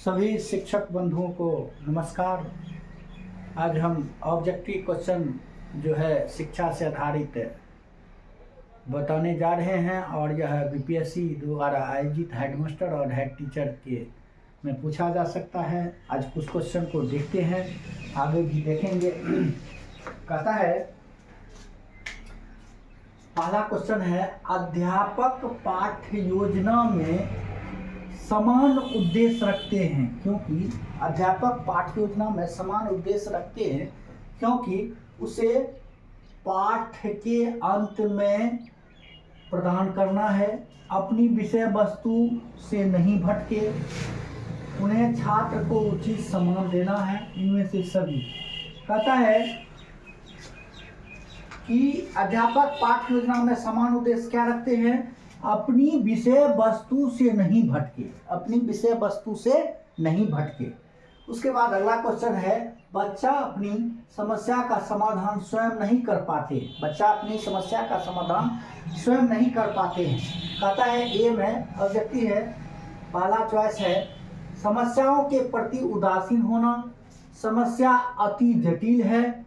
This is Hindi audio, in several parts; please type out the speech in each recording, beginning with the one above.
सभी शिक्षक बंधुओं को नमस्कार। आज हम ऑब्जेक्टिव क्वेश्चन जो है शिक्षा से आधारित बताने जा रहे हैं और यह बीपीएससी द्वारा आयोजित हेडमास्टर और हेड टीचर के में पूछा जा सकता है। आज कुछ क्वेश्चन को देखते हैं, आगे भी देखेंगे। कहता है, पहला क्वेश्चन है, अध्यापक पाठ्य योजना में समान उद्देश्य रखते हैं क्योंकि अध्यापक पाठ्य योजना में समान उद्देश्य रखते हैं क्योंकि उसे पाठ्य के अंत में प्रदान करना है, अपनी विषय वस्तु से नहीं भटके, उन्हें छात्र को उचित सम्मान देना है। इनमें से सभी कहता है कि अध्यापक पाठ्य योजना में समान उद्देश्य क्या रखते हैं? अपनी विषय वस्तु से नहीं भटके, अपनी विषय वस्तु से नहीं भटके। उसके बाद अगला क्वेश्चन है, बच्चा अपनी समस्या का समाधान स्वयं नहीं कर पाते, बच्चा अपनी समस्या का समाधान स्वयं नहीं कर पाते हैं। कहता है ए में ऑब्जेक्टिव है, पहला चॉइस है, समस्याओं के प्रति उदासीन होना, समस्या अति जटिल है,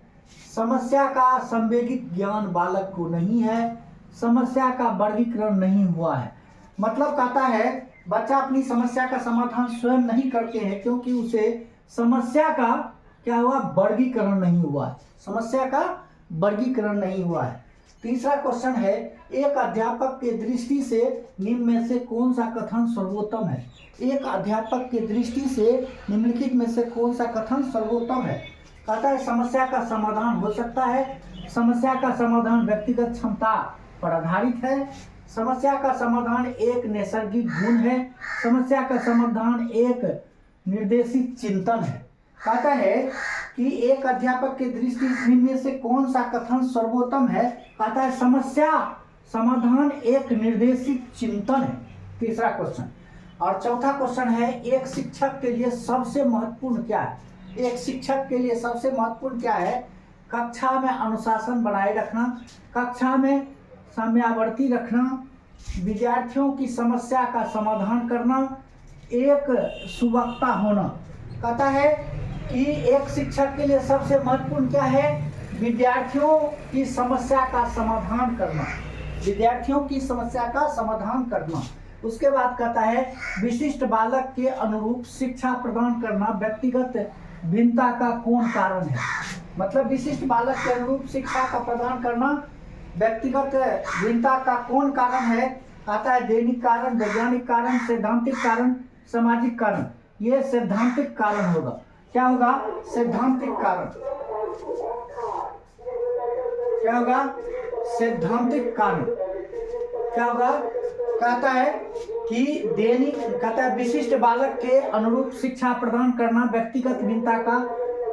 समस्या का संवेदित ज्ञान बालक को नहीं है, समस्या का वर्गीकरण नहीं हुआ है। मतलब कहता है बच्चा अपनी समस्या का समाधान स्वयं नहीं करते हैं क्योंकि उसे समस्या का क्या हुआ, वर्गीकरण नहीं हुआ है, समस्या का वर्गीकरण नहीं हुआ है। तीसरा क्वेश्चन है, एक अध्यापक के दृष्टि से निम्न में से कौन सा कथन सर्वोत्तम है? एक अध्यापक के दृष्टि से निम्नलिखित में से कौन सा कथन सर्वोत्तम है? कहता है समस्या का समाधान हो सकता है, समस्या का समाधान व्यक्तिगत क्षमता पर आधारित है, समस्या का समाधान एक नैसर्गिक गुण है, समस्या का समाधान एक निर्देशित चिंतन है। कहता है कि एक अध्यापक के दृष्टि से में से कौन सा कथन सर्वोत्तम है? कहता है समस्या समाधान एक निर्देशित चिंतन है। तीसरा क्वेश्चन। और चौथा क्वेश्चन है, एक शिक्षक के लिए सबसे महत्वपूर्ण क्या है? एक शिक्षक के लिए सबसे महत्वपूर्ण क्या है? कक्षा में अनुशासन बनाए रखना, कक्षा में समयावर्ती रखना, विद्यार्थियों की समस्या का समाधान करना, एक सुवक्ता होना। कहता है कि एक शिक्षक के लिए सबसे महत्वपूर्ण क्या है? विद्यार्थियों की समस्या का समाधान करना, विद्यार्थियों की समस्या का समाधान करना। उसके बाद कहता है विशिष्ट बालक के अनुरूप शिक्षा प्रदान करना व्यक्तिगत भिन्नता का कौन कारण है? मतलब विशिष्ट बालक के अनुरूप शिक्षा का प्रदान करना व्यक्तिगत भिन्नता का कौन कारण है? आता है दैनिक कारण, वैज्ञानिक कारण, सैद्धांतिक कारण, सामाजिक कारण। ये सैद्धांतिक कारण होगा। क्या होगा? सैद्धांतिक कारण। क्या होगा? सैद्धांतिक कारण। क्या होगा? कहता है कि दैनिक, कहता है विशिष्ट बालक के अनुरूप शिक्षा प्रदान करना व्यक्तिगत भिन्नता का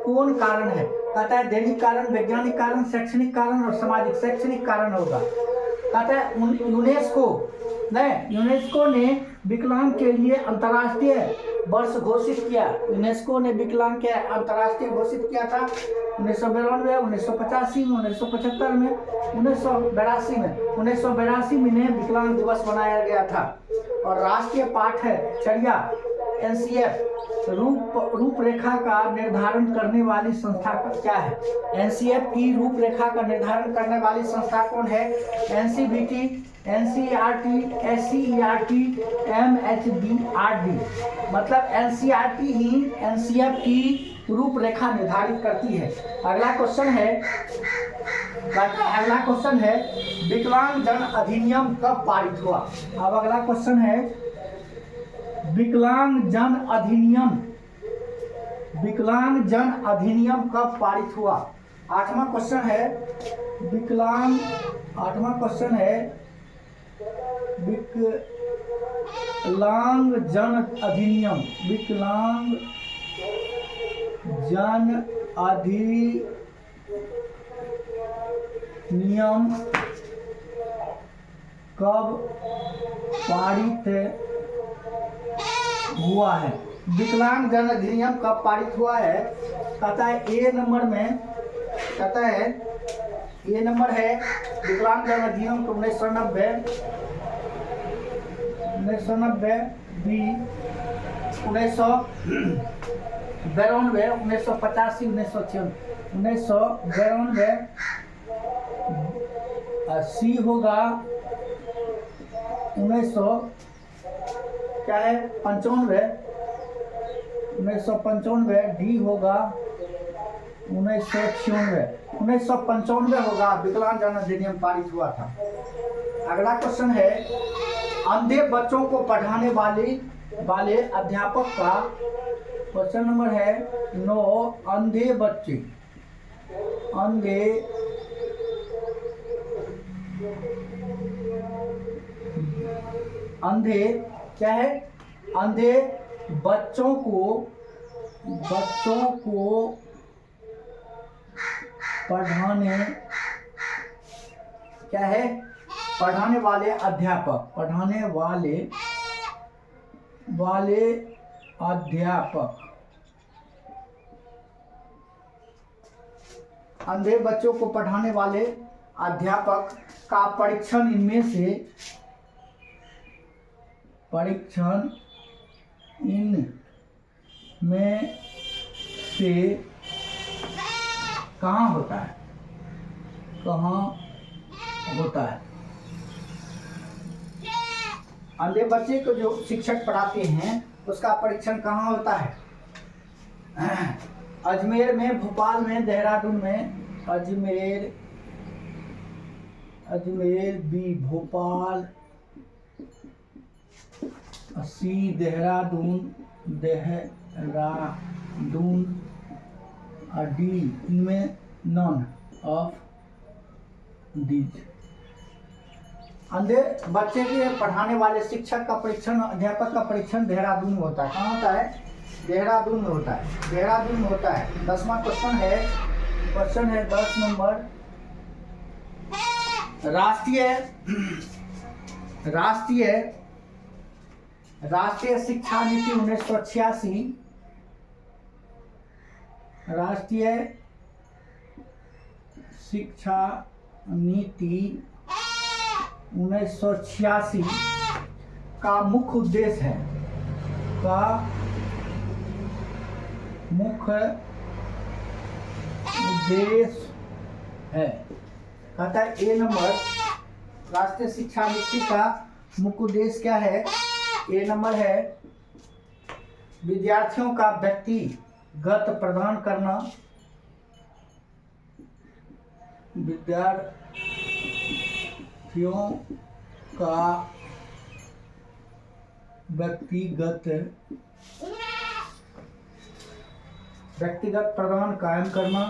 कौन कारण है? कहता है दैनिक कारण, वैज्ञानिक कारण, शैक्षणिक कारण और सामाजिक। शैक्षणिक कारण होगा। कहता है यूनेस्को ने विकलांग के लिए अंतर्राष्ट्रीय वर्ष घोषित किया। यूनेस्को ने विकलांग के अंतर्राष्ट्रीय घोषित किया था 1992, 1985 में, 1975 में, 1982 में। 1982 में विकलांग दिवस मनाया गया था। और राष्ट्रीय पाठ्यचर्या एनसीएफ रूपरेखा का निर्धारण करने वाली संस्था क्या है? एनसीएफ की रूपरेखा का निर्धारण करने वाली संस्था कौन है? NCBT, NCERT, SCERT, MHDRD. मतलब एनसीईआरटी ही एनसीएफ की रूपरेखा निर्धारित करती है। अगला क्वेश्चन है विकलांग जन अधिनियम कब पारित हुआ? अब अगला क्वेश्चन है विकलांग जन अधिनियम कब पारित हुआ? आठवां क्वेश्चन है विकलांग जन अधिनियम कब पारित हुआ है? विकलांग जन अधिनियम कब पारित हुआ है? कहता है ए नंबर में, कहता है ये नंबर है विकलांग जन अधिनियम 1990 बी 1992, 1985, 1992, सी होगा 1900 क्या है 95, 1995, डी होगा 1996, 1995 होगा विकलांग जन अधिनियम पारित हुआ था। अगला क्वेश्चन है अंधे बच्चों को पढ़ाने वाले अध्यापक का, क्वेश्चन नंबर है 9, अंधे बच्चे, अंधे क्या है, अंधे बच्चों को पढ़ाने क्या है, पढ़ाने वाले अध्यापक, अंधे बच्चों को पढ़ाने वाले अध्यापक का परीक्षण इनमें से कहाँ होता है, अंधे बच्चे को जो शिक्षक पढ़ाते हैं उसका परीक्षण कहाँ होता है? अजमेर में, भोपाल में, देहरादून में। अजमेर बी, भोपाल सी, देहरादून डी, इनमें नॉन ऑफ दीज। अंधे बच्चे के पढ़ाने वाले शिक्षक का परीक्षण, अध्यापक का परीक्षण देहरादून में होता है। कहाँ होता है? देहरादून में होता है। 10वां क्वेश्चन है, 10 नंबर, राष्ट्रीय शिक्षा नीति 1986, राष्ट्रीय शिक्षा नीति 1986 का मुख्य उद्देश्य है, कहता है ए नंबर, राष्ट्रीय शिक्षा नीति का मुख्य उद्देश्य क्या है? ए नंबर है विद्यार्थियों का व्यक्तिगत प्रदान करना, विद्यार्थियों का व्यक्तिगत प्रदान कायम करना।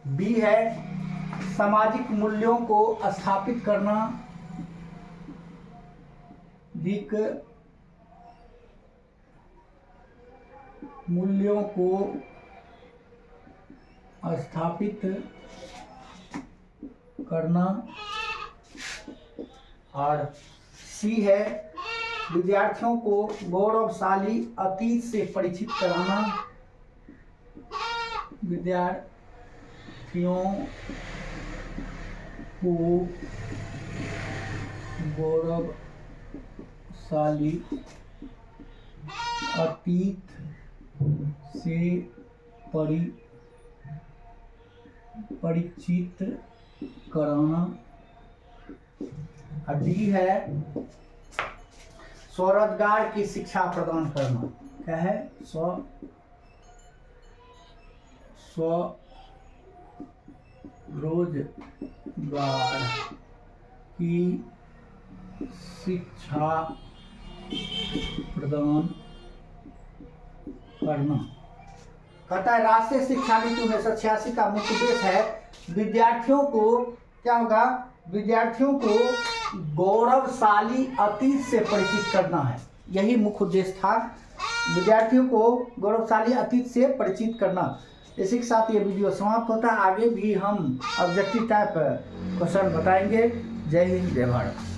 बी है सामाजिक मूल्यों को स्थापित करना, मूल्यों को स्थापित करना। और सी है विद्यार्थियों को गौरवशाली अतीत से परिचित कराना, विद्यार्थियों को गौरवशाली अतीत से परिचित कराना। डी है स्वरोजगार की शिक्षा प्रदान करना। क्या है? स्वरोजगार की शिक्षा प्रदान करना। कहता है राष्ट्रीय शिक्षा नीति 1986 का मुख्य उद्देश्य है विद्यार्थियों को क्या होगा? विद्यार्थियों को गौरवशाली अतीत से परिचित करना है। यही मुख्य उद्देश्य था, विद्यार्थियों को गौरवशाली अतीत से परिचित करना। इसी के साथ ये वीडियो समाप्त होता है। आगे भी हम ऑब्जेक्टिव टाइप क्वेश्चन बताएंगे। जय हिंद, जय भारत।